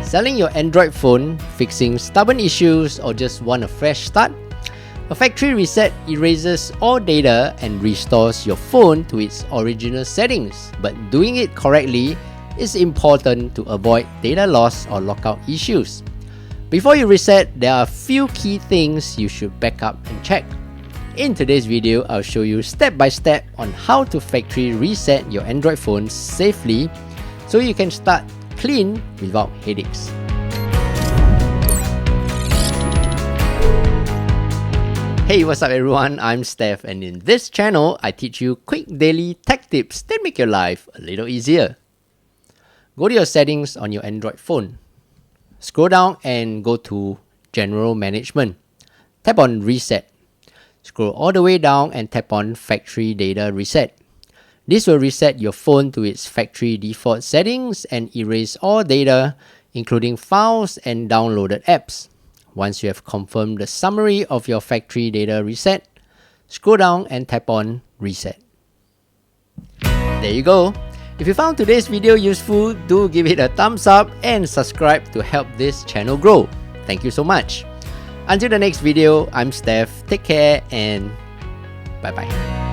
Selling your Android phone, fixing stubborn issues, or just want a fresh start? A factory reset erases all data and restores your phone to its original settings, but doing it correctly is important to avoid data loss or lockout issues. Before you reset, there are a few key things you should back up and check. In today's video, I'll show you step by step on how to factory reset your Android phone safely so you can start clean without headaches. Hey, what's up everyone? I'm Steph, and in this channel, I teach you quick daily tech tips that make your life a little easier. Go to your settings on your Android phone. Scroll down and go to General Management. Tap on Reset. Scroll all the way down and tap on Factory Data Reset. This will reset your phone to its factory default settings and erase all data, including files and downloaded apps. Once you have confirmed the summary of your factory data reset, scroll down and tap on Reset. There you go. If you found today's video useful, do give it a thumbs up and subscribe to help this channel grow. Thank you so much. Until the next video, I'm Steph. Take care and bye-bye.